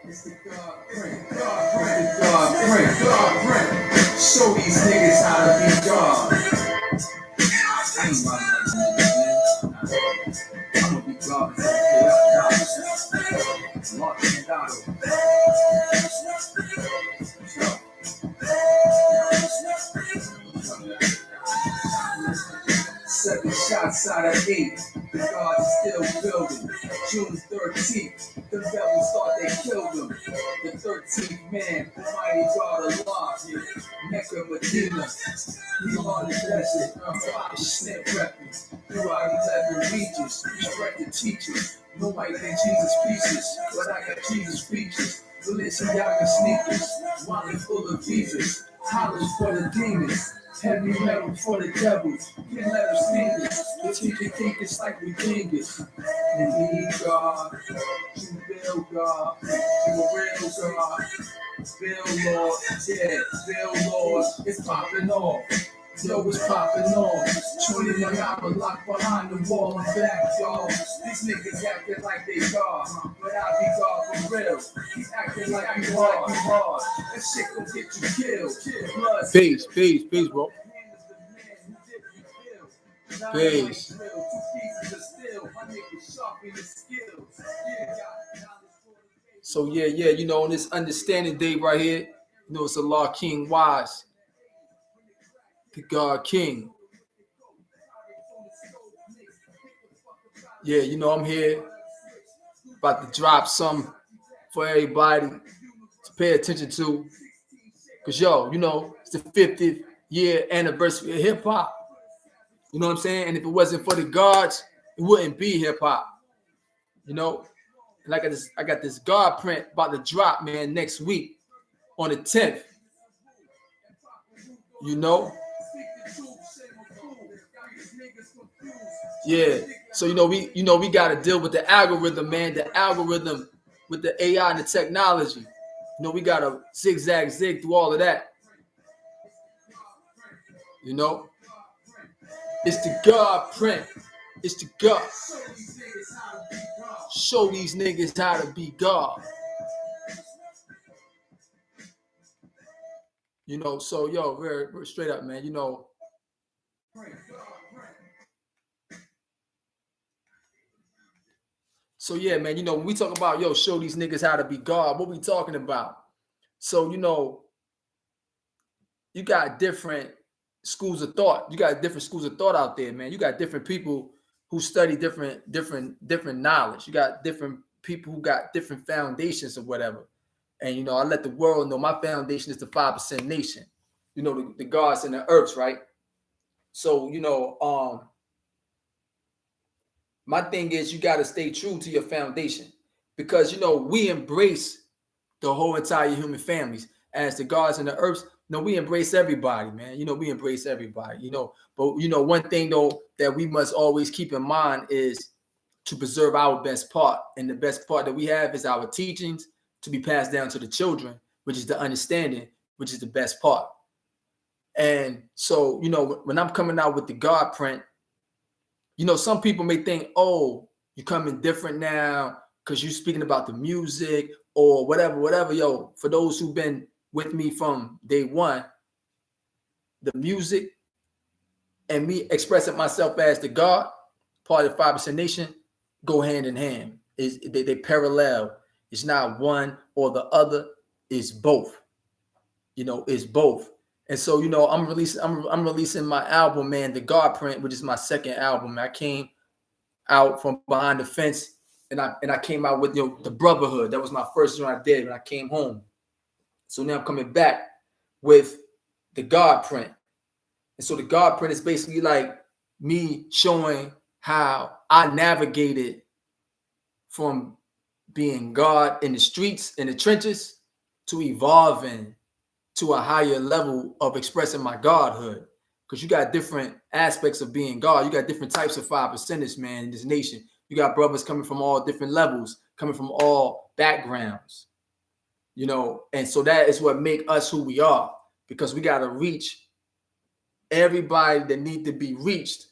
It's the God print. God print. Show these niggas how to be God. I ain't running that man. I'm gonna be God until I die. Lock him down. Seven shots out of 8. The God is still building. June 13th, the rebels thought they killed him. The 13th man, the mighty God Allah, Mecca, Medina. He on the desert, 5% records. Throughout 11 regions, spread the teachers. No white than Jesus pieces, but I got Jesus features. Balenciaga sneakers, wallet full of Jesus. Hollers for the demons. Heavy metal for the devils, get letter singers. The teacher think it's like we dingus. And he God, you real God, you a real God. Bill Lord, yeah, Bill Lord, it's popping off. Yo, it's popping off. 21 hour locked behind the wall and back, y'all. These niggas acting like they God, but I be God for real. He's acting like you hard. That shit gon' get you killed. Peace, bro. Peace. So yeah, you know, on this understanding day right here, you know, it's Allah King Wize, the God King. Yeah, you know, I'm here about to drop some for everybody to pay attention to. Cause yo, you know, it's the 50th year anniversary of hip hop. You know what I'm saying? And if it wasn't for the gods, it wouldn't be hip hop. You know, and I got this God print about to drop, man, next week on the 10th. You know? Yeah. So you know we got to deal with the algorithm, man. The algorithm with the AI and the technology. You know, we got to zig through all of that. You know? It's the God print. It's the God. Show these niggas how to be God. You know, so yo, very straight up, man. You know. So yeah, man, you know, when we talk about yo, show these niggas how to be God, what we talking about? So, you know, you got different schools of thought. You got different schools of thought out there, man. You got different people who study different knowledge. You got different people who got different foundations or whatever. And you know, I let the world know my foundation is the 5% nation. You know, the gods and the earths, right? So, you know, my thing is you got to stay true to your foundation because, you know, we embrace the whole entire human families as the gods and the earths. You know, we embrace everybody, man. You know, we embrace everybody, you know. But, you know, one thing, though, that we must always keep in mind is to preserve our best part. And the best part that we have is our teachings to be passed down to the children, which is the understanding, which is the best part. And so, you know, when I'm coming out with the God print, you know, some people may think, oh, you're coming different now because you're speaking about the music or whatever. Yo, for those who've been with me from day one, the music and me expressing myself as the God, part of the 5% nation, go hand in hand. They parallel. It's not one or the other. It's both. You know, it's both. And so, you know, I'm releasing my album, man, the God print, which is my second album. I came out from behind the fence and I came out with, you know, the Brotherhood. That was my first one I did when I came home. So now I'm coming back with the God print. And so the God print is basically like me showing how I navigated from being God in the streets, in the trenches, to evolving to a higher level of expressing my godhood. Because you got different aspects of being God. You got different types of 5%ers, man, in this nation. You got brothers coming from all different levels, coming from all backgrounds, you know. And so that is what make us who we are, because we got to reach everybody that need to be reached,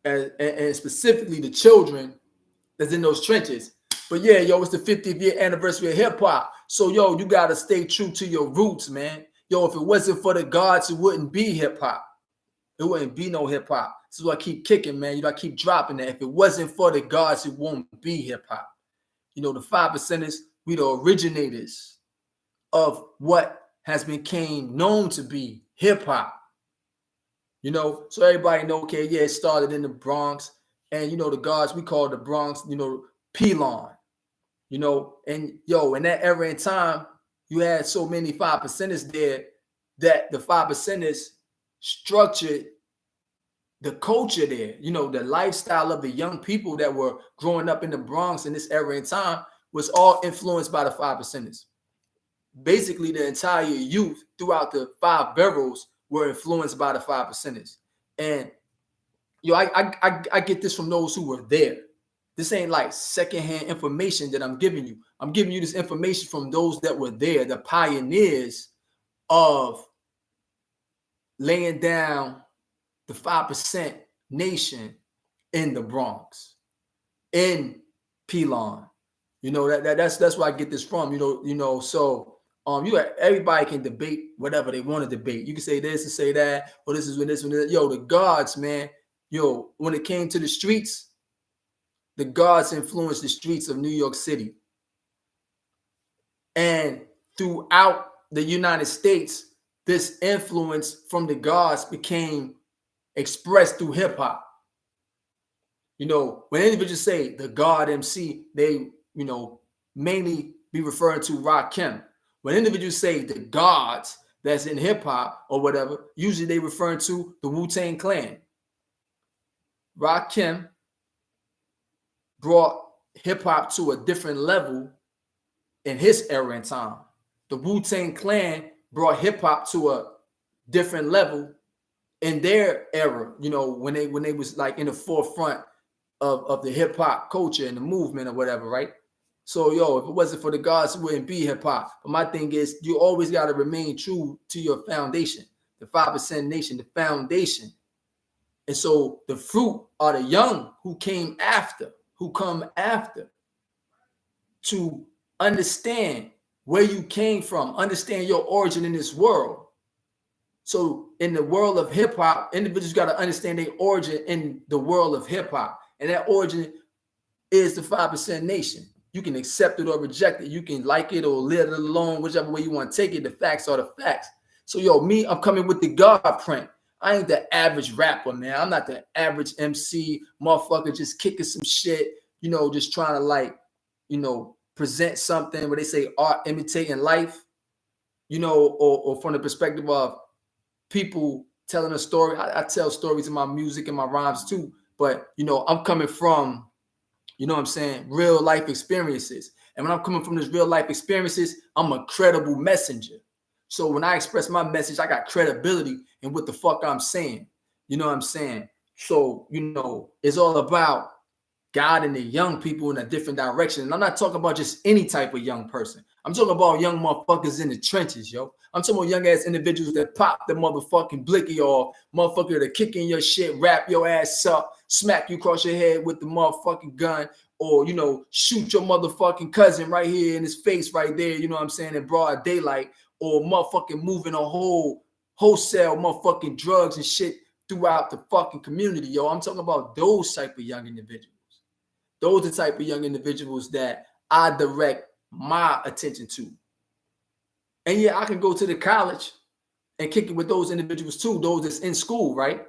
and specifically the children that's in those trenches. But yeah, yo, it's the 50th year anniversary of hip hop. So yo, you gotta stay true to your roots, man. Yo, if it wasn't for the gods, it wouldn't be hip hop. It wouldn't be no hip hop. This is what I keep kicking, man. You know, I keep dropping that. If it wasn't for the gods, it won't be hip hop. You know, the 5%ers, we the originators of what has become known to be hip hop. You know, so everybody know, okay, yeah, it started in the Bronx. And, you know, the gods, we call the Bronx, you know, Pelon. You know, and yo, in that era in time, you had so many 5%ers there that the 5%ers structured the culture there. You know, the lifestyle of the young people that were growing up in the Bronx in this era in time was all influenced by the 5%ers. Basically, the entire youth throughout the 5 boroughs were influenced by the 5%ers. And yo, I get this from those who were there. This ain't like secondhand information that I'm giving you. I'm giving you this information from those that were there, the pioneers of laying down the 5% nation in the Bronx, in Pelon. You know, that's where I get this from. You know, so everybody can debate whatever they want to debate. You can say this and say that, or this is when this one. Yo, the gods, man. Yo, when it came to the streets, the gods influenced the streets of New York City. And throughout the United States, this influence from the gods became expressed through hip hop. You know, when individuals say the God MC, they, you know, mainly be referring to Rakim. When individuals say the gods that's in hip hop or whatever, usually they referring to the Wu-Tang Clan. Rakim brought hip hop to a different level in his era in time. The Wu-Tang Clan brought hip hop to a different level in their era, you know, when they was like in the forefront of the hip hop culture and the movement or whatever, right? So yo, if it wasn't for the gods, it wouldn't be hip hop. But my thing is, you always got to remain true to your foundation, the 5% nation, the foundation. And so the fruit are the young who come after, to understand where you came from, understand your origin in this world. So in the world of hip hop, individuals got to understand their origin in the world of hip hop. And that origin is the 5% nation. You can accept it or reject it. You can like it or let it alone, whichever way you want to take it. The facts are the facts. So yo, me, I'm coming with the God print. I ain't the average rapper, man. I'm not the average MC motherfucker just kicking some shit, you know, just trying to like, you know, present something where they say art imitating life, you know, or from the perspective of people telling a story. I tell stories in my music and my rhymes too, but you know, I'm coming from, you know what I'm saying, real life experiences. And when I'm coming from this real life experiences, I'm a credible messenger. So when I express my message, I got credibility in what the fuck I'm saying. You know what I'm saying? So, you know, it's all about guiding the young people in a different direction. And I'm not talking about just any type of young person. I'm talking about young motherfuckers in the trenches, yo. I'm talking about young ass individuals that pop the motherfucking blicky off, motherfucker that kick in your shit, wrap your ass up, smack you across your head with the motherfucking gun, or, you know, shoot your motherfucking cousin right here in his face right there, you know what I'm saying, in broad daylight, or motherfucking moving a wholesale motherfucking drugs and shit throughout the fucking community, yo. I'm talking about those type of young individuals. Those are the type of young individuals that I direct my attention to. And yeah, I can go to the college and kick it with those individuals too, those that's in school, right?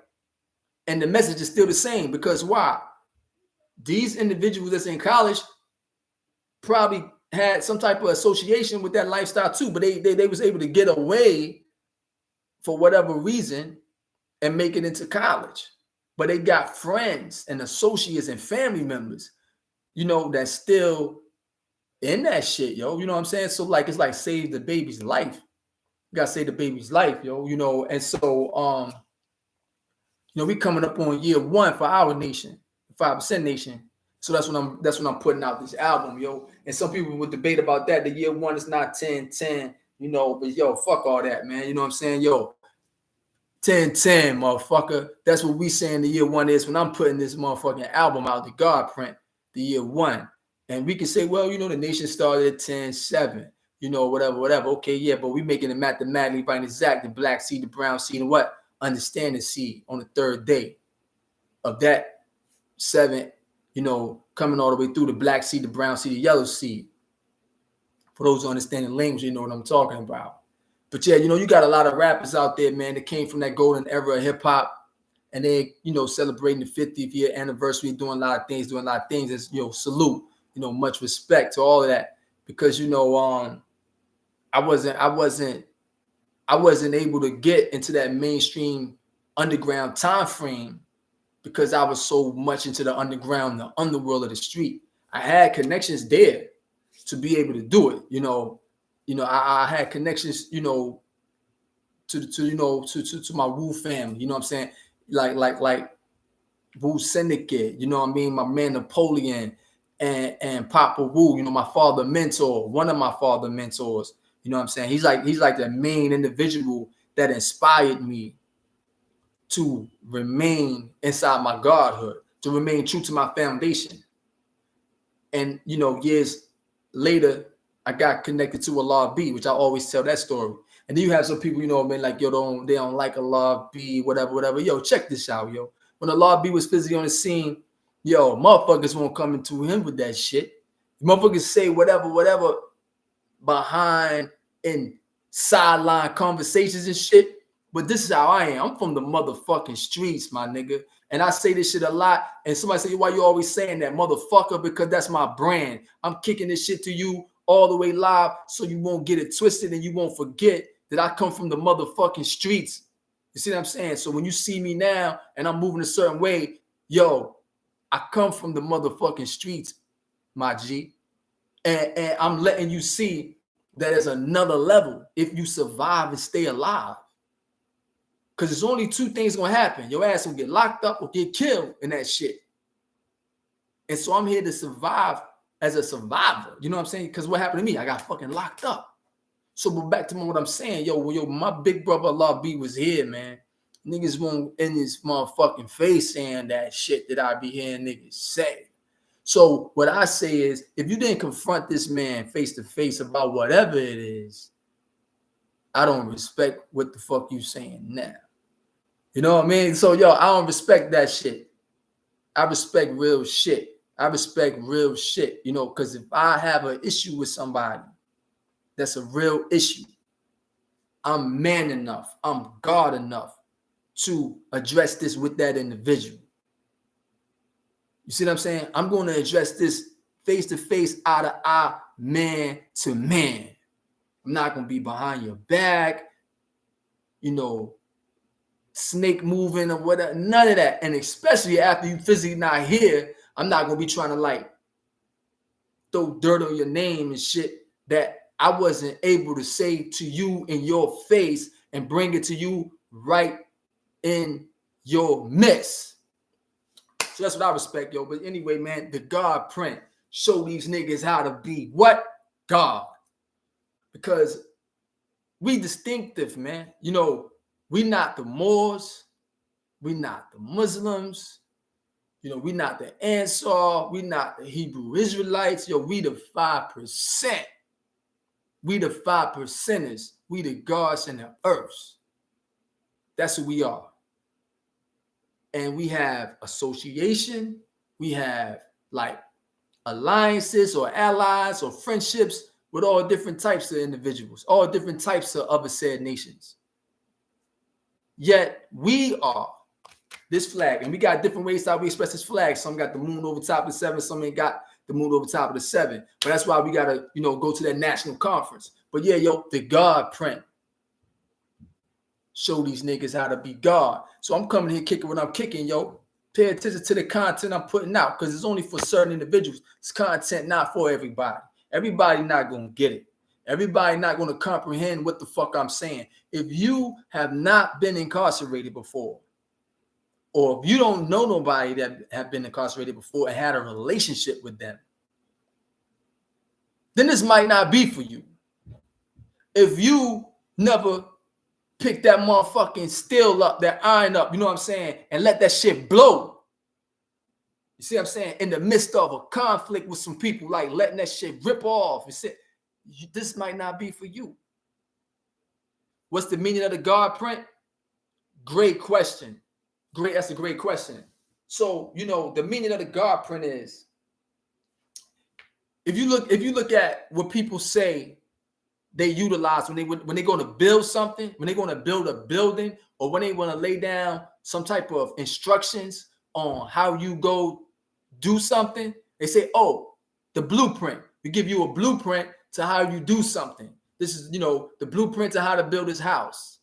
And the message is still the same, because why? These individuals that's in college probably had some type of association with that lifestyle too, but they was able to get away for whatever reason and make it into college. But they got friends and associates and family members, you know, that's still in that shit, yo. You know what I'm saying? So like, it's like save the baby's life. You gotta save the baby's life, yo. You know, and so you know, we coming up on year 1 for our nation, 5% nation. So that's when I'm putting out this album, yo. And some people would debate about that. The year 1 is not 10-10, you know, but yo, fuck all that, man. You know what I'm saying? Yo, 10-10, motherfucker. That's what we saying the year 1 is when I'm putting this motherfucking album out, the God print, the year 1. And we can say, well, you know, the nation started at 10-7, you know, whatever. Okay, yeah, but we making it mathematically right and exact. The black seed, the brown seed, and what? Understanding seed on the third day of that 7, you know, coming all the way through the black seed, the brown seed, the yellow seed. For those who understand the language, you know what I'm talking about. But yeah, you know, you got a lot of rappers out there, man, that came from that golden era of hip hop. And they, you know, celebrating the 50th year anniversary, doing a lot of things. As, you know, salute, you know, much respect to all of that. Because, you know, I wasn't able to get into that mainstream underground time frame because I was so much into the underground, the underworld of the street. I had connections there to be able to do it. You know, I had connections, you know, to my Wu family. You know what I'm saying? Like Wu Syndicate. You know what I mean? My man Napoleon and Papa Wu. You know, my father mentor, one of my father mentors. You know what I'm saying? He's like the main individual that inspired me to remain inside my godhood, to remain true to my foundation. And, you know, years later, I got connected to Allah B, which I always tell that story. And then you have some people, you know, man, like, yo, they don't like Allah B, whatever. Yo, check this out, yo. When Allah B was physically on the scene, yo, motherfuckers won't come into him with that shit. Motherfuckers say whatever behind in sideline conversations and shit. But this is how I am. I'm from the motherfucking streets, my nigga. And I say this shit a lot. And somebody say, why you always saying that, motherfucker? Because that's my brand. I'm kicking this shit to you all the way live so you won't get it twisted and you won't forget that I come from the motherfucking streets. You see what I'm saying? So when you see me now and I'm moving a certain way, yo, I come from the motherfucking streets, my G. And I'm letting you see that there's another level if you survive and stay alive. Because there's only two things going to happen. Your ass will get locked up or get killed in that shit. And so I'm here to survive as a survivor. You know what I'm saying? Because what happened to me? I got fucking locked up. So but back to what I'm saying. Yo, my big brother Allah B was here, man. Niggas won't in his motherfucking face saying that shit that I be hearing niggas say. So what I say is, if you didn't confront this man face to face about whatever it is, I don't respect what the fuck you saying now. You know what I mean? So, yo, I don't respect that shit. I respect real shit. You know, because if I have an issue with somebody, that's a real issue. I'm man enough. I'm God enough to address this with that individual. You see what I'm saying? I'm going to address this face to face, eye to eye, man to man. I'm not going to be behind your back, you know, snake moving or whatever, none of that. And especially after you physically not here, I'm not going to be trying to like throw dirt on your name and shit that I wasn't able to say to you in your face and bring it to you right in your midst. So that's what I respect, yo. But anyway, man, the God print. Show these niggas how to be what? God. Because we distinctive, man. You know, we not the Moors. We not the Muslims. You know, we not the Ansar. We not the Hebrew Israelites. Yo, we the 5%. We the 5%ers. We the gods and the earths. That's who we are. And we have association. We have like alliances or allies or friendships with all different types of individuals, all different types of other said nations. Yet we are this flag, and we got different ways how we express this flag. Some got the moon over top of the 7, some ain't got the moon over top of the 7. But that's why we gotta, you know, go to that national conference. But yeah, yo, the God print. Show these niggas how to be God. So I'm coming here kicking what I'm kicking, yo. Pay attention to the content I'm putting out because it's only for certain individuals. It's content not for everybody. Everybody not going to get it. Everybody not going to comprehend what the fuck I'm saying. If you have not been incarcerated before, or if you don't know nobody that have been incarcerated before and had a relationship with them, then this might not be for you. If you never pick that motherfucking steel up, that iron up, you know what I'm saying, and let that shit blow, You see what I'm saying? In the midst of a conflict with some people, like letting that shit rip off. This might not be for you. What's the meaning of the God print? Great question. That's a great question. So, the meaning of the God print is, if you look at what people say they utilize when they're going to build something, when they're going to build a building, or when they want to lay down some type of instructions on how you go do something, they say, oh, the blueprint. We give you a blueprint to how you do something. This is, the blueprint to how to build this house.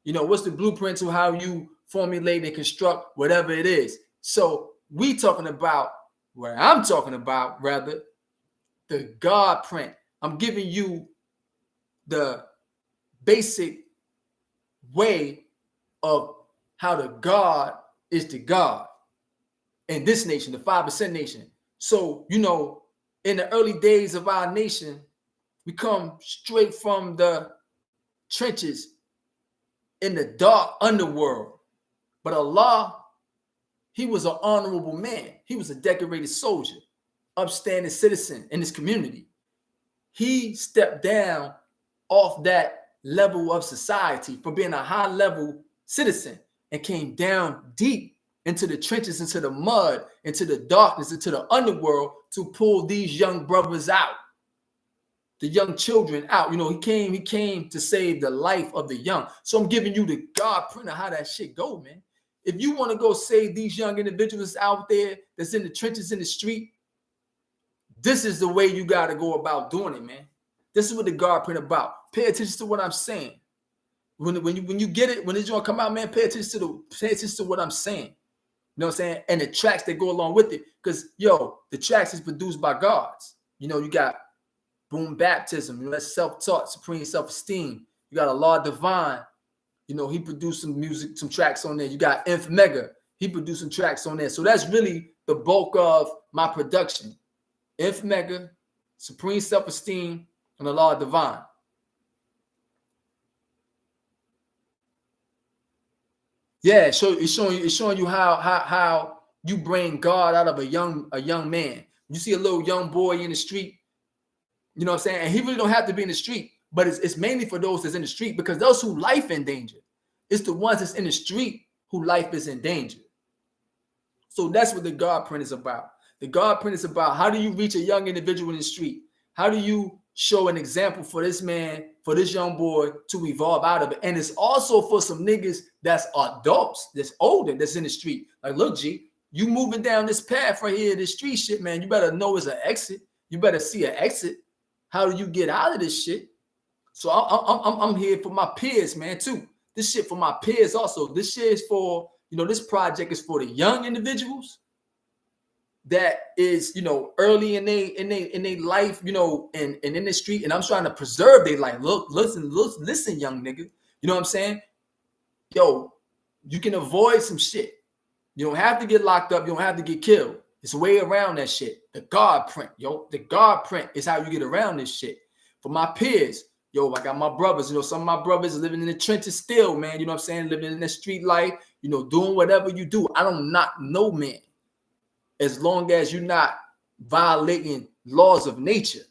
What's the blueprint to how you formulate and construct whatever it is. So I'm talking about, rather, the God print. I'm giving you the basic way of how the God is the God in this nation, the 5% nation. So, in the early days of our nation, we come straight from the trenches in the dark underworld. But Allah, he was an honorable man. He was a decorated soldier, upstanding citizen in his community. He stepped down off that level of society from being a high-level citizen and came down deep into the trenches, into the mud, into the darkness, into the underworld to pull these young brothers out, the young children out. He came to save the life of the young. So I'm giving you the God print of how that shit go, man. If you want to go save these young individuals out there that's in the trenches in the street, this is the way you got to go about doing it, man. This is what the God print about. Pay attention to what I'm saying. When you get it, when it's going to come out, man, pay attention to what I'm saying. You know what I'm saying? And the tracks that go along with it. Because, the tracks is produced by gods. You got Boom Baptism. That's self-taught, supreme self-esteem. You got Allah Divine. He produced some music, some tracks on there. You got Inf Mega. He produced some tracks on there. So that's really the bulk of my production. Inf Mega, Supreme Self-Esteem, and Allah Divine. Yeah, so it's showing you how you bring God out of a young man. You see a little young boy in the street, you know what I'm saying? And he really don't have to be in the street, but it's mainly for those that's in the street, because those who life in danger. It's the ones that's in the street who life is in danger. So that's what the God print is about. The God print is about, how do you reach a young individual in the street? How do you show an example for this man, for this young boy to evolve out of it? And it's also for some niggas that's adults, that's older, that's in the street. Like, look, G, you moving down this path right here, this street shit, man, you better know it's an exit. You better see an exit. How do you get out of this shit? So I'm here for my peers, man, too. This shit for my peers also. This shit is for, this project is for the young individuals that is, early in their life, and in the street. And I'm trying to preserve their life. Look, listen, young nigga. You know what I'm saying? You can avoid some shit. You don't have to get locked up. You don't have to get killed. It's a way around that shit. The God print, The God print is how you get around this shit. For my peers, I got my brothers. Some of my brothers are living in the trenches still, man. You know what I'm saying? Living in the street life, doing whatever you do. I don't knock no man, as long as you're not violating laws of nature.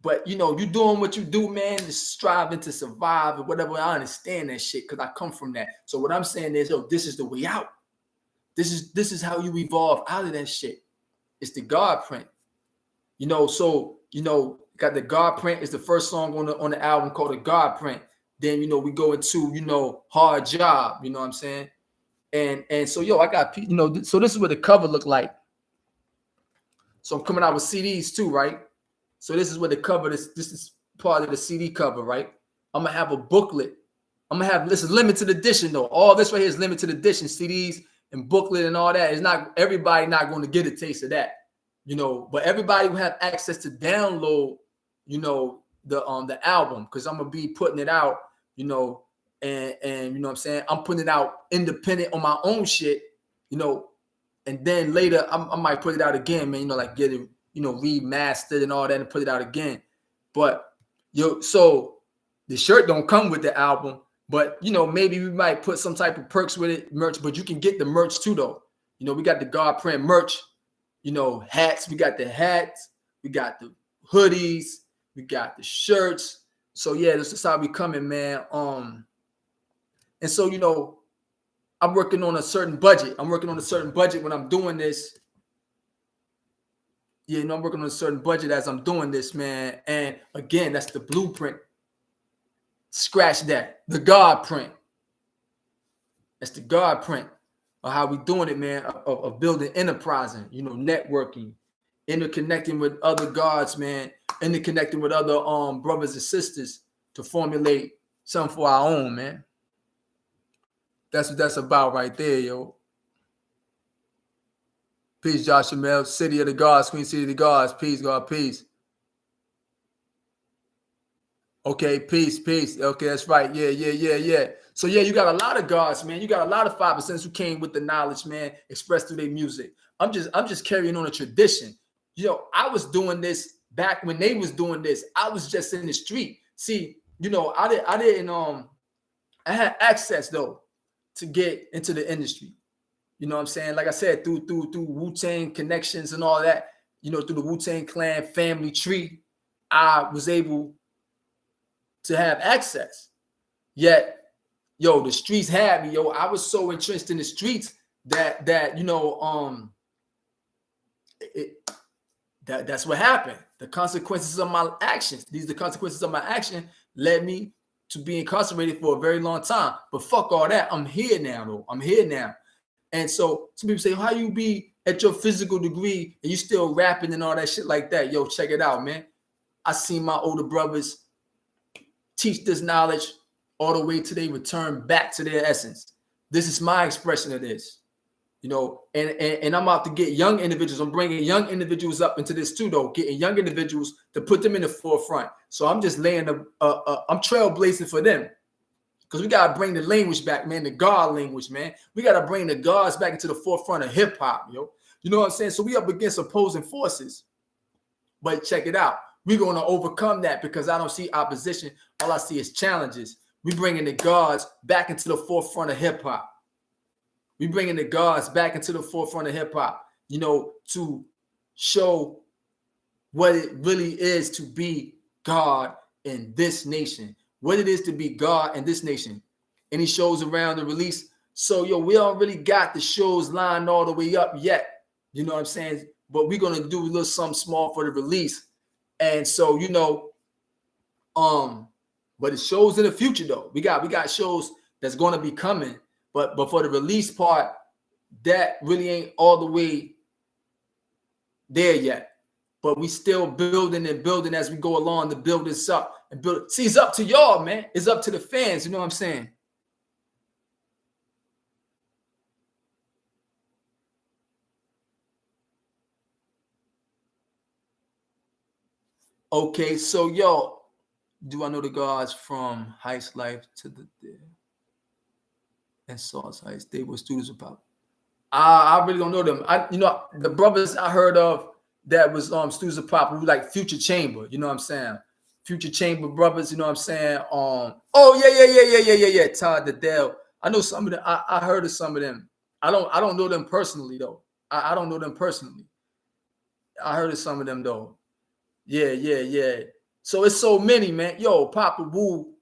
But, you doing what you do, man, just striving to survive or whatever. I understand that shit because I come from that. So what I'm saying is, this is the way out. This is how you evolve out of that shit. It's the God print. Got the God print is the first song on the album called the God print. Then, we go into, Hard Job, you know what I'm saying? And so, I got, so this is what the cover look like. So I'm coming out with CDs too, right? So this is what the cover, this is part of the CD cover, right? I'm going to have a booklet. This is limited edition though. All this right here is limited edition, CDs and booklet and all that. It's not, everybody not going to get a taste of that, but everybody will have access to download, the album, because I'm going to be putting it out, and you know what I'm saying? I'm putting it out independent on my own shit, and then later I might put it out again, man, like get it, remastered and all that and put it out again. But so the shirt don't come with the album, but maybe we might put some type of perks with it, merch, but you can get the merch too though. You know, we got the God print merch, you know, hats. We got the hats. We got the hoodies. We got the shirts. So yeah, this is how we coming, man. And so, you know, I'm working on a certain budget. I'm working on a certain budget when I'm doing this. Yeah, you know, I'm working on a certain budget as I'm doing this, man. And again, that's the blueprint. Scratch that. The God print. That's the God print of how we doing it, man, of building enterprising, you know, networking, interconnecting with other gods, man, interconnecting with other brothers and sisters to formulate something for our own, man. That's what that's about right there, yo. Peace, Josh Jamel, City of the Gods, Queen City of the Gods. Peace, God, peace. Okay, peace. Okay, that's right. Yeah. So yeah, you got a lot of gods, man. You got a lot of 5% who came with the knowledge, man, expressed through their music. I'm just carrying on a tradition. You know, I was doing this back when they was doing this. I was just in the street. See, you know, I had access though to get into the industry. You know what I'm saying? Like I said, through Wu-Tang connections and all that, you know, through the Wu-Tang Clan family tree, I was able to have access. Yet, yo, the streets had me, yo. I was so entrenched in the streets that you know, that's what happened. The consequences of my actions. The consequences of my action led me to be incarcerated for a very long time. But fuck all that. I'm here now, though. I'm here now. And so some people say, how you be at your physical degree and you still rapping and all that shit like that? Yo, check it out, man. I seen my older brothers teach this knowledge all the way till they return back to their essence. This is my expression of this, you know, and I'm out to get young individuals. I'm bringing young individuals up into this too, though, getting young individuals to put them in the forefront. So I'm just laying I'm trailblazing for them. Because we got to bring the language back, man, the God language, man. We got to bring the gods back into the forefront of hip hop, yo. You know what I'm saying? So we up against opposing forces. But check it out. We're going to overcome that because I don't see opposition. All I see is challenges. We bringing the gods back into the forefront of hip hop. We bringing the gods back into the forefront of hip hop, you know, to show what it really is to be God in this nation. What it is to be God in this nation. Any shows around the release. So, yo, we don't really got the shows lined all the way up yet. You know what I'm saying? But we're going to do a little something small for the release. And so, you know, but it shows in the future, though. We got shows that's going to be coming. But for the release part, that really ain't all the way there yet. But we still building and building as we go along to build this up and build. See, it's up to y'all, man. It's up to the fans. You know what I'm saying? Okay, so yo, do I know the gods from Heist Life to the and Sauce Heist? They were students of pop. I really don't know them. You know, the brothers I heard of that was students of pop who like Future Chamber. You know what I'm saying? Future Chamber brothers. You know what I'm saying? Yeah. Todd the Dell. I know some of them. I heard of some of them. I don't know them personally though. I don't know them personally. I heard of some of them though. Yeah. So it's so many, man. Yo, Papa Wu,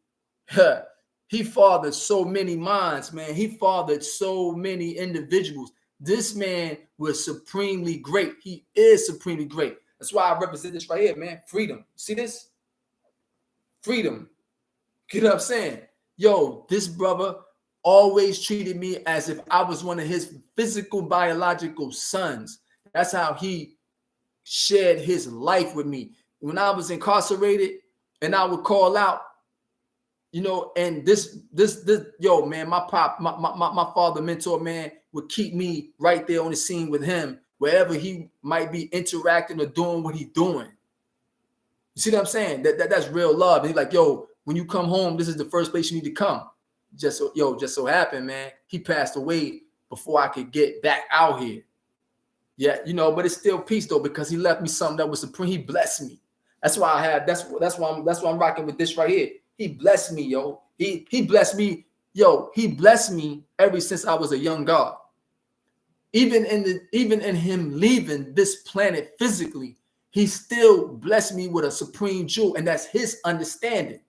he fathered so many minds, man. He fathered so many individuals. This man was supremely great. He is supremely great. That's why I represent this right here, man. Freedom. See this? Freedom. You know what I'm saying? Yo, this brother always treated me as if I was one of his physical, biological sons. That's how he shared his life with me. When I was incarcerated and I would call out, you know, and this, yo, man, my father mentor, man, would keep me right there on the scene with him, wherever he might be interacting or doing what he's doing. You see what I'm saying? That's real love. And he's like, yo, when you come home, this is the first place you need to come. Just so happened, man, he passed away before I could get back out here. Yeah, you know, but it's still peace though, because he left me something that was supreme. He blessed me. That's why I have. That's why I'm rocking with this right here. He blessed me, yo. He blessed me, yo. He blessed me ever since I was a young God. even in him leaving this planet physically, he still blessed me with a supreme jewel, and that's his understanding.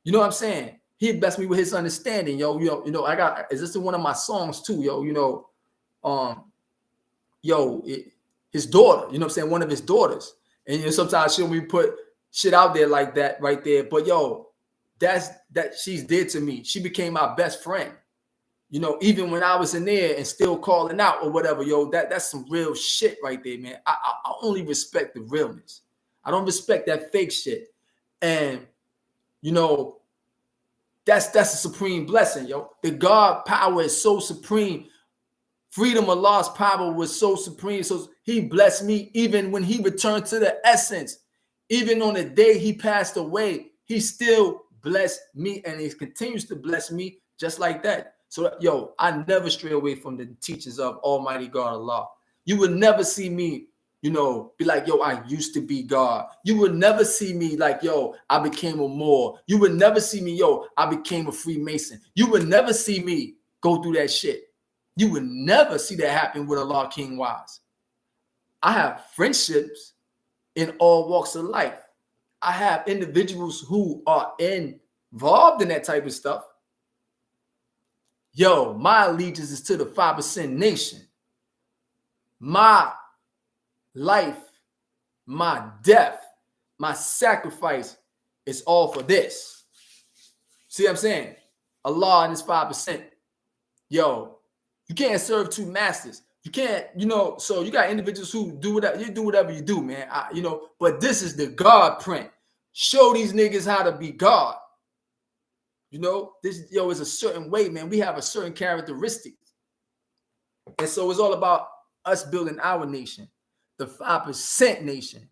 You know what I'm saying? He blessed me with his understanding, yo. I got, is this in one of my songs too, yo? His daughter, you know what I'm saying? One of his daughters. And sometimes she'll be put shit out there like that right there. But yo, that she's dead to me. She became my best friend. Even when I was in there and still calling out or whatever, yo, that's some real shit right there, man. I only respect the realness. I don't respect that fake shit. And that's a supreme blessing, yo. The God power is so supreme. Freedom, Allah's power was so supreme. So he blessed me even when he returned to the essence. Even on the day he passed away, he still blessed me, and he continues to bless me just like that. So, yo, I never stray away from the teachings of Almighty God Allah. You would never see me, be like, yo, I used to be God. You would never see me like, yo, I became a Moor. You would never see me, yo, I became a Freemason. You would never see me go through that shit. You would never see that happen with Allah King Wize. I have friendships in all walks of life. I have individuals who are involved in that type of stuff. Yo, my allegiance is to the 5% nation. My life, my death, my sacrifice is all for this. See what I'm saying? Allah and his 5%. Yo, you can't serve two masters. You can't, so you got individuals who do whatever you do, man. But this is the God print. Show these niggas how to be God. This, is a certain way, man. We have a certain characteristics. And so it's all about us building our nation, the 5% nation.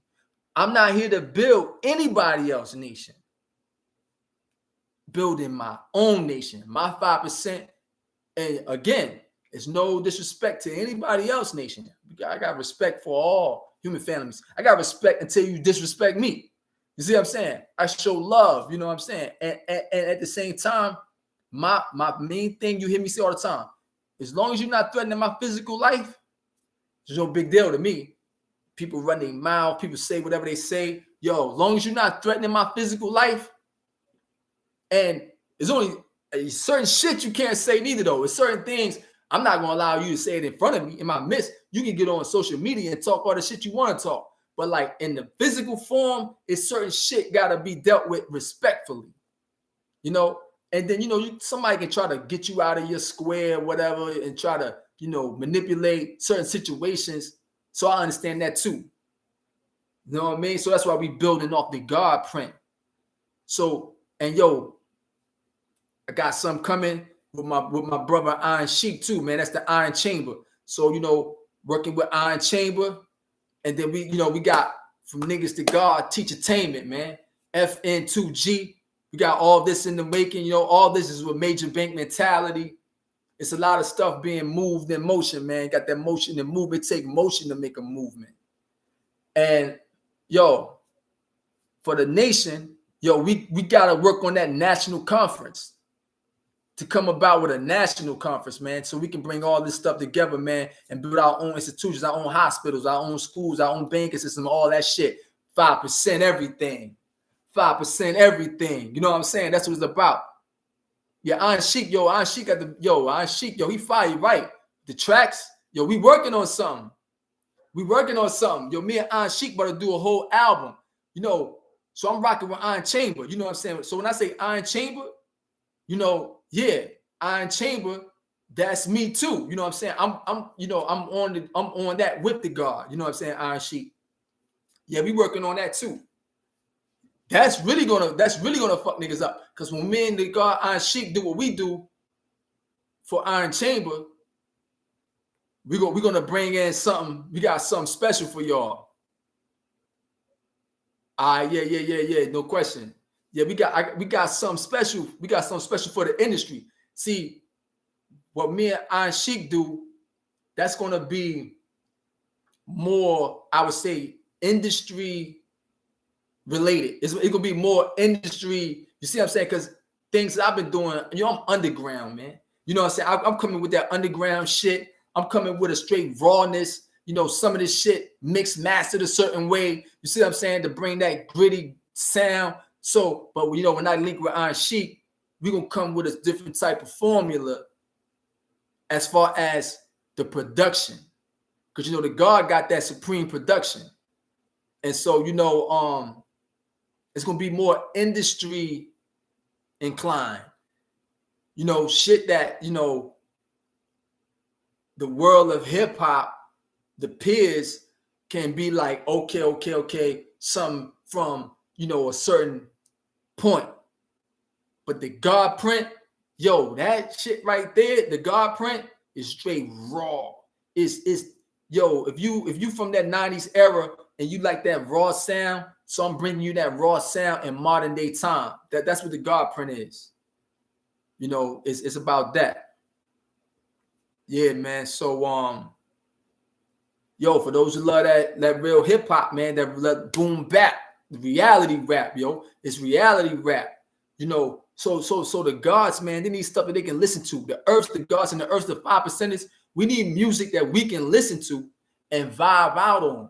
I'm not here to build anybody else's nation. Building my own nation, my 5%. And again, it's no disrespect to anybody else's nation. I got respect for all human families. I got respect until you disrespect me. You see what I'm saying? I show love, you know what I'm saying? And at the same time, my main thing, you hear me say all the time, as long as you're not threatening my physical life, there's no big deal to me. People run their mouth, people say whatever they say. Yo, as long as you're not threatening my physical life, and there's only certain shit you can't say neither, though. It's certain things I'm not going to allow you to say it in front of me, in my midst. You can get on social media and talk all the shit you want to talk. But like in the physical form, it's certain shit got to be dealt with respectfully, and then, somebody can try to get you out of your square, whatever, and try to, manipulate certain situations. So I understand that too. You know what I mean? So that's why we building off the God print. So, and yo, I got some coming with my brother Iron Sheik too, man. That's the Iron Chamber. So, working with Iron Chamber. And then we got From Niggas to God, Teachatainment, man. FN2G. We got all this in the making. All this is with major bank mentality. It's a lot of stuff being moved in motion, man. Got that motion and movement. Take motion to make a movement. And for the nation, we got to work on that national conference to come about with a national conference, man, so we can bring all this stuff together, man, and build our own institutions, our own hospitals, our own schools, our own banking system, all that shit. 5% everything. 5% everything. You know what I'm saying? That's what it's about. Yeah, Iron Sheik, Iron Sheik got the, Iron Sheik, he fired right. The tracks, we working on something. We working on something. Me and Iron Sheik about to do a whole album. So I'm rocking with Iron Chamber. You know what I'm saying? So when I say Iron Chamber, yeah, Iron Chamber, that's me too. You know what I'm saying? I'm on that with the God. You know what I'm saying? Iron Sheik. Yeah, we working on that too. That's really gonna fuck niggas up. Because when me and the God Iron Sheik do what we do for Iron Chamber, we're gonna bring in something. We got something special for y'all. Yeah, no question. Yeah, we got something special. We got something special for the industry. See, what me and Iron Sheik do, that's gonna be more, I would say, industry related. It's gonna be more industry. You see what I'm saying? Because things that I've been doing, I'm underground, man. You know what I'm saying? I'm coming with that underground shit. I'm coming with a straight rawness. You know, some of this shit mixed mastered a certain way. You see what I'm saying? To bring that gritty sound. So, but you know, when I link with Iron Sheik, we're gonna come with a different type of formula as far as the production. Because you know, the God got that supreme production. And so, you know, it's gonna be more industry inclined. You know, shit that, you know, the world of hip hop, the peers can be like, okay, some from, you know, a certain point. But the God print, yo, that shit right there, the God print is straight raw. Is yo, if you from that 90s era and you like that raw sound, so I'm bringing you that raw sound in modern day time. That's what the God print is. You know, it's about that. Yeah, man. So yo, for those who love that real hip hop, man, that boom bap, the reality rap, yo, it's reality rap. You know, so the gods, man, they need stuff that they can listen to. The gods and the earth, the 5%ers. We need music that we can listen to and vibe out on,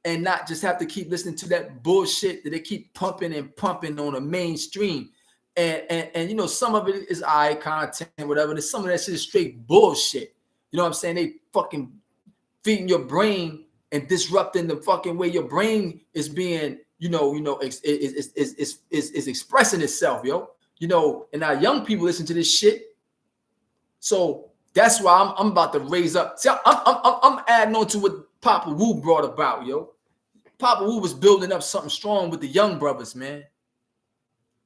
and not just have to keep listening to that bullshit that they keep pumping on the mainstream. And you know, some of it is eye content, whatever. And some of that shit is straight bullshit. You know what I'm saying? They fucking feeding your brain and disrupting the fucking way your brain is being, is expressing itself, yo. You know, and our young people listen to this shit. So that's why I'm about to raise up. See, I'm adding on to what Papa Wu brought about, yo. Papa Wu was building up something strong with the young brothers, man.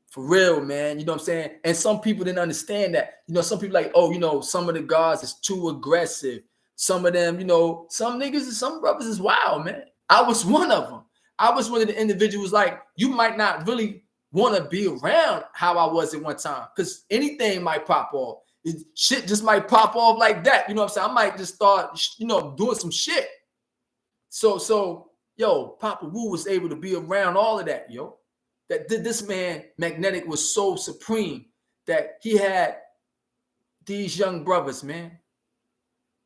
For real, man. You know what I'm saying? And some people didn't understand that. You know, some people like, oh, you know, some of the guys is too aggressive. Some of them, you know, some niggas and some brothers is wild, man. I was one of them. I was one of the individuals like, you might not really want to be around how I was at one time, because anything might pop off. Shit just might pop off like that. You know what I'm saying? I might just start, you know, doing some shit. So, yo, Papa Wu was able to be around all of that, yo. That this man, Magnetic, was so supreme that he had these young brothers, man,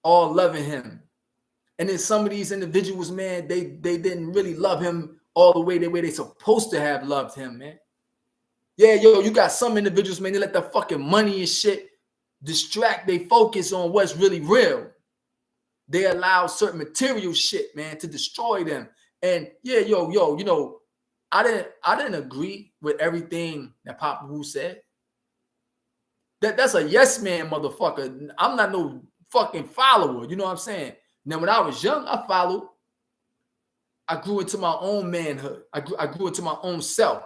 all loving him. And then some of these individuals, man, they didn't really love him all the way they supposed to have loved him, man. Yeah, yo, you got some individuals, man, they let the fucking money and shit distract they focus on what's really real. They allow certain material shit, man, to destroy them. And yeah, yo, you know, I didn't agree with everything that Papa Wu said. That's a yes man, motherfucker. I'm not no fucking follower. You know what I'm saying? Now, when I was young, I followed. I grew into my own manhood. I grew into my own self.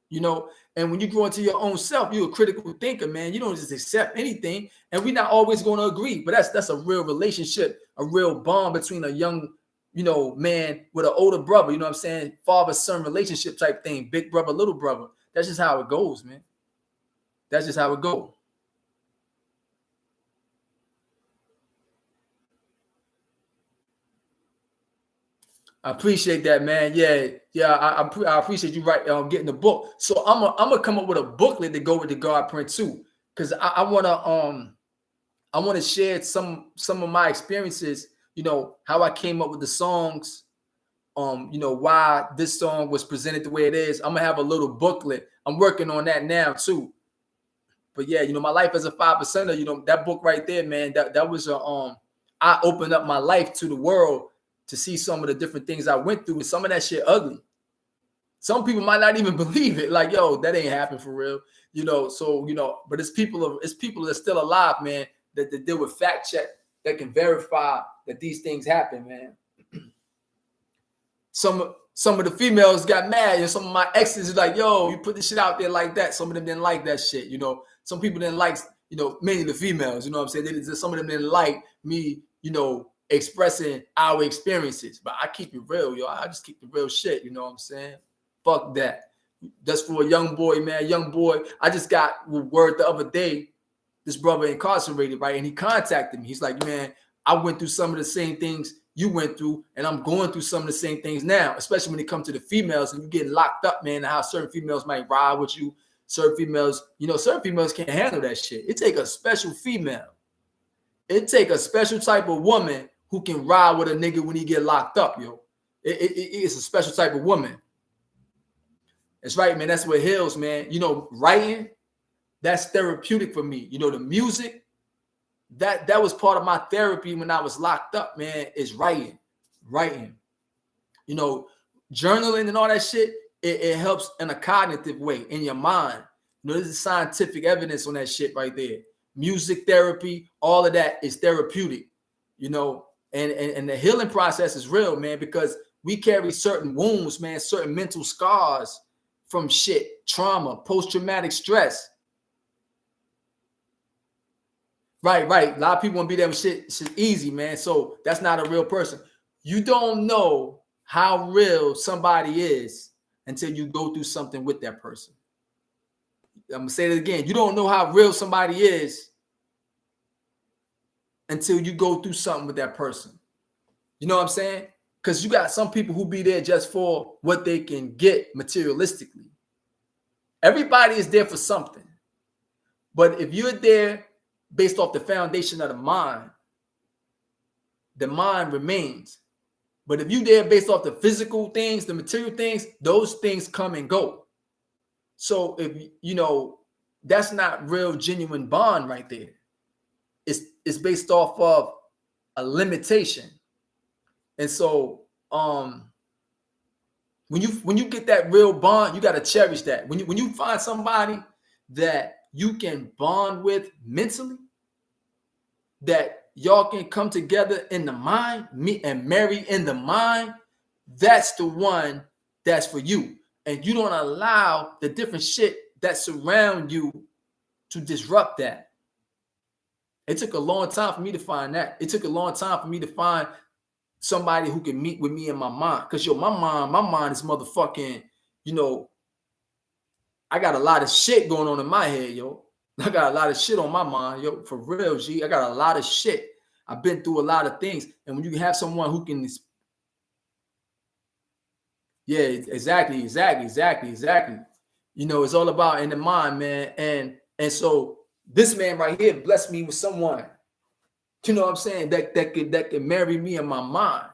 You know, and when you grow into your own self, you're a critical thinker, man. You don't just accept anything, and we're not always going to agree. But that's a real relationship, a real bond between a young, you know, man with an older brother. You know what I'm saying? Father-son relationship type thing. Big brother, little brother. That's just how it goes, man. That's just how it goes. I appreciate that, man. Yeah. I appreciate you getting the book. So I'm gonna come up with a booklet to go with the God print too, because I wanna share some of my experiences. You know, how I came up with the songs. You know, why this song was presented the way it is. I'm gonna have a little booklet. I'm working on that now too. But yeah, you know, my life as a 5%er. You know, that book right there, man. That was I opened up my life to the world, to see some of the different things I went through, and some of that shit ugly. Some people might not even believe it. Like, yo, that ain't happened for real. You know, so, you know, but it's people that's still alive, man, that deal with fact check, that can verify that these things happen, man. Some of the females got mad, and some of my exes is like, yo, you put this shit out there like that. Some of them didn't like that shit, you know. Some people didn't like, you know, mainly the females, you know what I'm saying? Some of them didn't like me, you know, expressing our experiences. But I keep it real, yo. I just keep the real shit, you know what I'm saying? Fuck that. That's for a young boy, man. Young boy. I just got word the other day, this brother incarcerated, right? And he contacted me. He's like, man, I went through some of the same things you went through, and I'm going through some of the same things now, especially when it comes to the females and you getting locked up, man, and how certain females might ride with you. Certain females, you know, certain females can't handle that shit. It take a special female. It take a special type of woman who can ride with a nigga when he get locked up, yo. It's a special type of woman. That's right, man. That's what heals, man. You know, writing, that's therapeutic for me. You know, the music, that was part of my therapy when I was locked up, man, is writing. You know, journaling and all that shit, it helps in a cognitive way in your mind. You know, there's scientific evidence on that shit right there. Music therapy, all of that is therapeutic, you know, and the healing process is real, man, because we carry certain wounds, man, certain mental scars from shit, trauma, post-traumatic stress. Right. A lot of people want to be there with shit easy, man. So that's not a real person. You don't know how real somebody is until you go through something with that person. I'm going to say it again. You don't know how real somebody is until you go through something with that person. You know what I'm saying? Because you got some people who be there just for what they can get materialistically. Everybody is there for something. But if you're there based off the foundation of the mind remains. But if you're there based off the physical things, the material things, those things come and go. So if you know, that's not real genuine bond right there. It's based off of a limitation. And so when you get that real bond, you got to cherish that. When you find somebody that you can bond with mentally, that y'all can come together in the mind, meet and marry in the mind, that's the one that's for you. And you don't allow the different shit that surround you to disrupt that. It took a long time for me to find that. It took a long time for me to find somebody who can meet with me in my mind. Because, yo, my mind is motherfucking, you know, I got a lot of shit going on in my head, yo. I got a lot of shit on my mind, yo, for real, G. I got a lot of shit. I've been through a lot of things. And when you have someone who can, yeah, exactly. You know, it's all about in the mind, man. And so this man right here blessed me with someone, you know what I'm saying, that could marry me in my mind.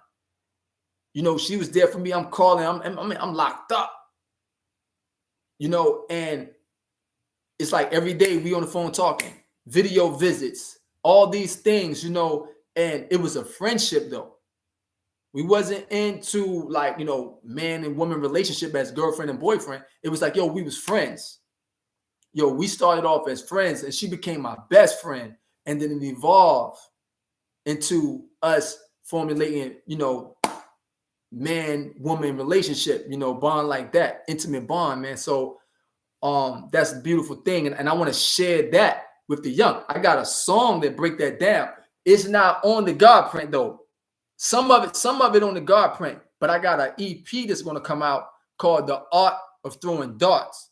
You know, she was there for me. I'm calling, I'm locked up. You know, and it's like every day we on the phone talking, video visits, all these things, you know, and it was a friendship though. We wasn't into like, you know, man and woman relationship as girlfriend and boyfriend. It was like, yo, we was friends. Yo, we started off as friends and she became my best friend. And then it evolved into us formulating, you know, man-woman relationship, you know, bond like that, intimate bond, man. So that's a beautiful thing. And I want to share that with the young. I got a song that break that down. It's not on the God print though. Some of it on the God print, but I got an EP that's going to come out called The Art of Throwing Darts.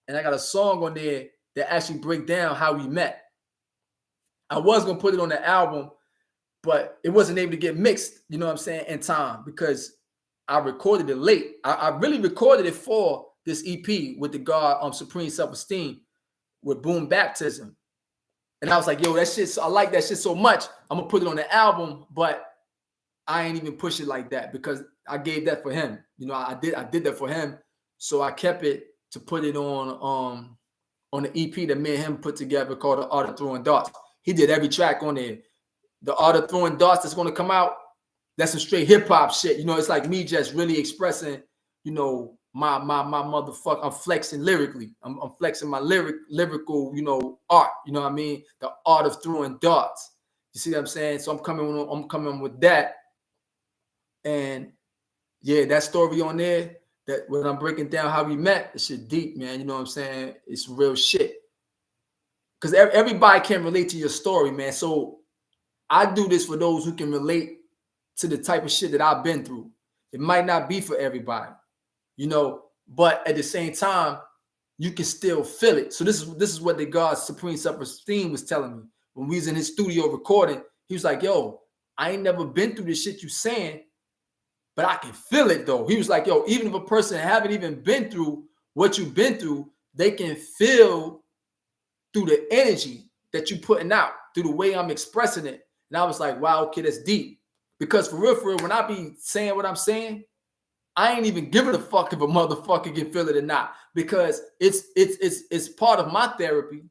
And I got a song on there that actually break down how we met. I was going to put it on the album, but it wasn't able to get mixed, you know what I'm saying, in time because I recorded it late. I really recorded it for this EP with the God Supreme Self-Esteem with Boom Baptism. And I was like, yo, that shit, I like that shit so much. I'm going to put it on the album, but I ain't even push it like that because I gave that for him. You know, I did that for him. So I kept it to put it on the EP that me and him put together called The Art of Throwing Darts. He did every track on there. The Art of Throwing Darts that's going to come out, that's some straight hip hop shit. You know, it's like me just really expressing, you know, my motherfucker. I'm flexing lyrically. I'm flexing my lyrical, you know, art. You know what I mean? The Art of Throwing Darts. You see what I'm saying? So I'm coming with that. And yeah, that story on there, that when I'm breaking down how we met, it's shit deep, man. You know what I'm saying? It's real shit. Because everybody can relate to your story, man. So I do this for those who can relate to the type of shit that I've been through. It might not be for everybody, you know, but at the same time, you can still feel it. So this is what the God's Supreme Self-Esteem was telling me. When we was in his studio recording, he was like, yo, I ain't never been through this shit you saying, but I can feel it though. He was like, yo, even if a person haven't even been through what you've been through, they can feel through the energy that you putting out, through the way I'm expressing it. And I was like, wow, okay, that's deep. Because for real, when I be saying what I'm saying, I ain't even giving a fuck if a motherfucker can feel it or not. Because it's part of my therapy.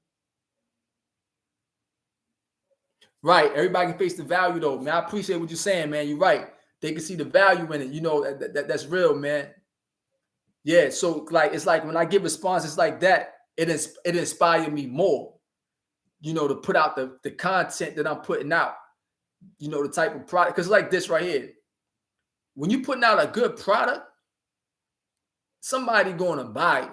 Right. Everybody can face the value though, man. I appreciate what you're saying, man. You're right. They can see the value in it. You know, that's real, man. Yeah. So like, it's like when I give responses like that, it inspired me more, you know, to put out the content that I'm putting out, you know, the type of product. Because like this right here, when you're putting out a good product, somebody going to buy it.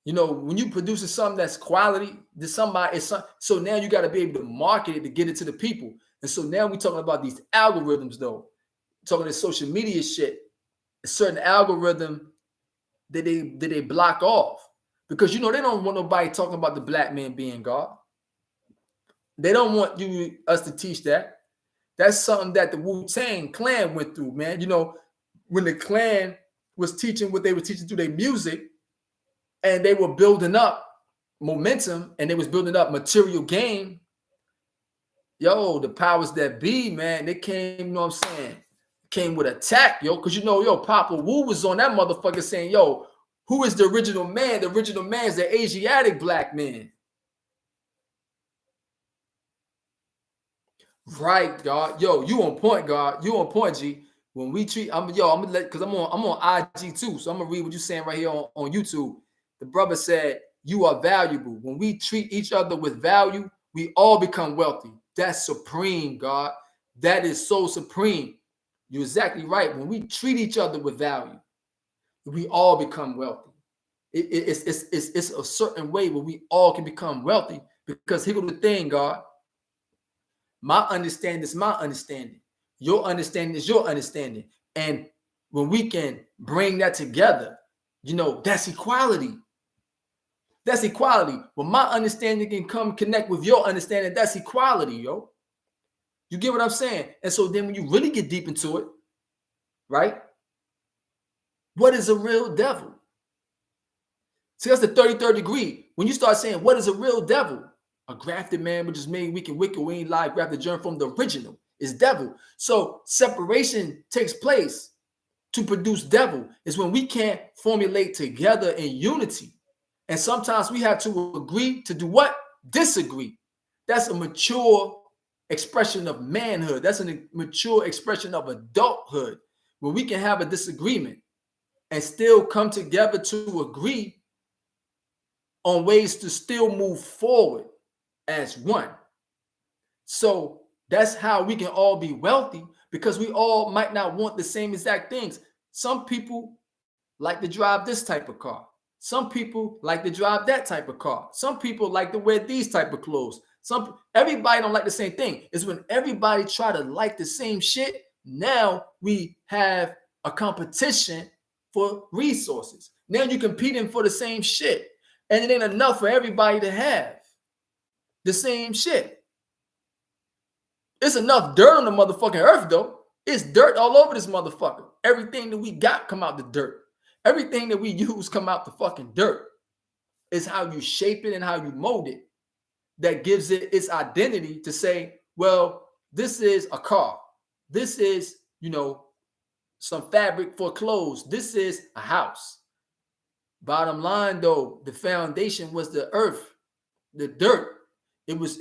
You know, when you producing something that's quality, so now you got to be able to market it to get it to the people. And so now we're talking about these algorithms, though. Talking this social media shit, a certain algorithm that they block off. Because, you know, they don't want nobody talking about the black man being God. They don't want us to teach that. That's something that the Wu-Tang Clan went through, man. You know, when the Clan was teaching what they were teaching through their music, and they were building up momentum, and they was building up material gain. Yo, the powers that be, man, they came, you know what I'm saying, came with attack, yo, because you know, yo, Papa Wu was on that motherfucker saying, yo, who is the original man? The original man is the Asiatic black man. Right, God. Yo, you on point, God. You on point, G. When we treat, I'm gonna let, because I'm on IG too, so I'm gonna read what you're saying right here on YouTube. The brother said, you are valuable. When we treat each other with value, we all become wealthy. That's supreme, God. That is so supreme. You're exactly right. When we treat each other with value, we all become wealthy. It's a certain way where we all can become wealthy, because here's the thing, God. My understanding is my understanding. Your understanding is your understanding. And when we can bring that together, you know, that's equality. That's equality. When my understanding can come connect with your understanding, that's equality, yo. You get what I'm saying? And so then when you really get deep into it, right? What is a real devil? See, that's the 33rd degree. When you start saying, what is a real devil? A grafted man, which is made weak and wicked, we ain't lie, grafted germ from the original, is devil. So separation takes place to produce devil. Is when we can't formulate together in unity. And sometimes we have to agree to do what? Disagree. That's a mature expression of manhood. That's a mature expression of adulthood, where we can have a disagreement and still come together to agree on ways to still move forward as one. So that's how we can all be wealthy, because we all might not want the same exact things. Some people like to drive this type of car. Some people like to drive that type of car. Some people like to wear these type of clothes. Everybody don't like the same thing. It's when everybody try to like the same shit. Now we have a competition for resources. Now you're competing for the same shit. And it ain't enough for everybody to have the same shit. It's enough dirt on the motherfucking earth, though. It's dirt all over this motherfucker. Everything that we got come out the dirt. Everything that we use come out the fucking dirt. It's how you shape it and how you mold it that gives it its identity to say, well, this is a car. This is, you know, some fabric for clothes. This is a house. Bottom line, though, the foundation was the earth, the dirt. It was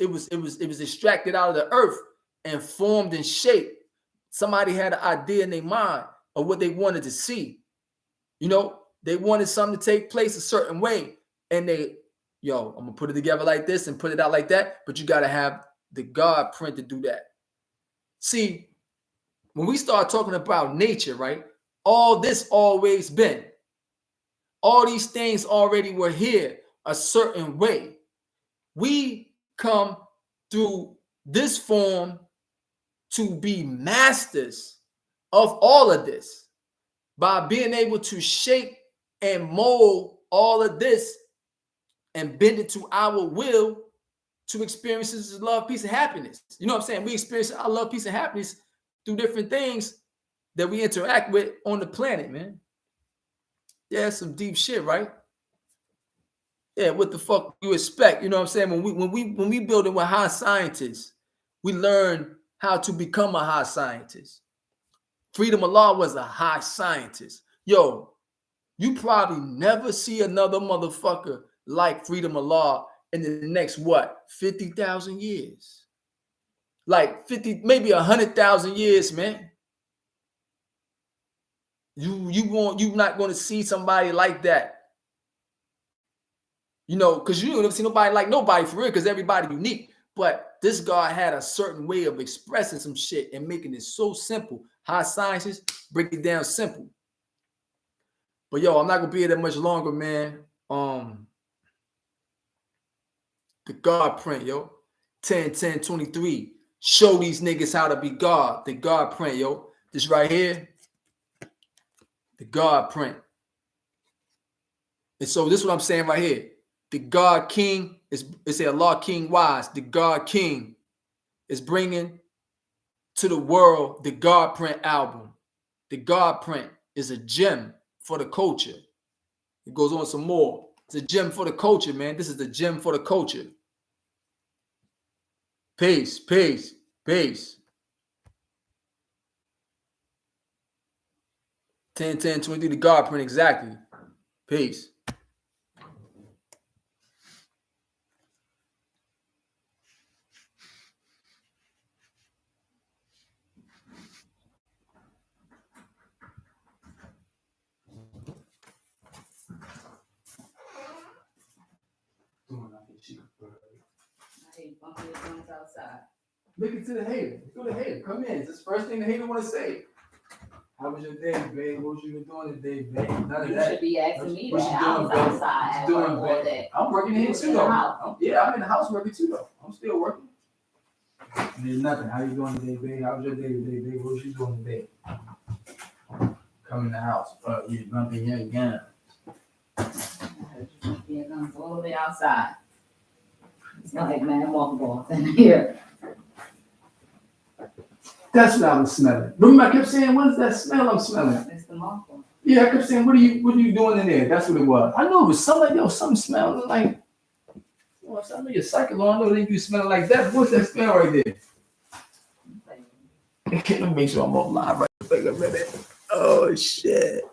extracted out of the earth and formed and shaped. Somebody had an idea in their mind of what they wanted to see. You know, they wanted something to take place a certain way. And I'm going to put it together like this and put it out like that. But you got to have the God print to do that. See, when we start talking about nature, right? All this always been. All these things already were here a certain way. We come through this form to be masters of all of this by being able to shape and mold all of this and bend it to our will to experiences of love, peace, and happiness. You know what I'm saying? We experience our love, peace, and happiness through different things that we interact with on the planet, man. Yeah, some deep shit, right? Yeah, what the fuck you expect? You know what I'm saying? When we building with high scientists, we learn how to become a high scientist. Freedom Allah was a high scientist. Yo, you probably never see another motherfucker like Freedom Allah in the next what 50,000 years, like 50, maybe 100,000 years, man. You're not going to see somebody like that. You know, because you don't see nobody like nobody for real, because everybody unique. But this guy had a certain way of expressing some shit and making it so simple. High sciences break it down simple. But yo, I'm not gonna be here that much longer, man. The God print, yo. 10-10-23. Show these niggas how to be God. The God print, yo. This right here. The God print. And so this is what I'm saying right here. The God King it's Allah King Wize. The God King is bringing to the world the God print album. The God print is a gem for the culture. It goes on some more. It's a gem for the culture, man. This is the gem for the culture. Peace, peace, peace. 10-10-23, the God print, exactly. Peace. Outside. Look into the hater. Go to the hater. Come in. It's the first thing the hater want to say. How was your day, babe? What you been doing today, babe? None of You that. should be asking me What that. you I was doing, babe? outside What you doing, all babe? day. I'm working here too, though. Yeah, I'm in the house working too, though. I'm still working. There's nothing. How you doing today, babe? How was your day today, babe? What you doing today? Come in the house. You nothing here again. Yeah, I'm all the way outside. It's like man walkables in here. That's what I was smelling. Remember, I kept saying, what is that smell I'm smelling? It's the mothball. Yeah, I kept saying, what are you doing in there? That's what it was. I know it was something like, yo, something smelling like, well, I know you're psychical. I know that you smell like that. What's that smell right there? Let me make sure I'm on live right quick a minute. Oh, shit.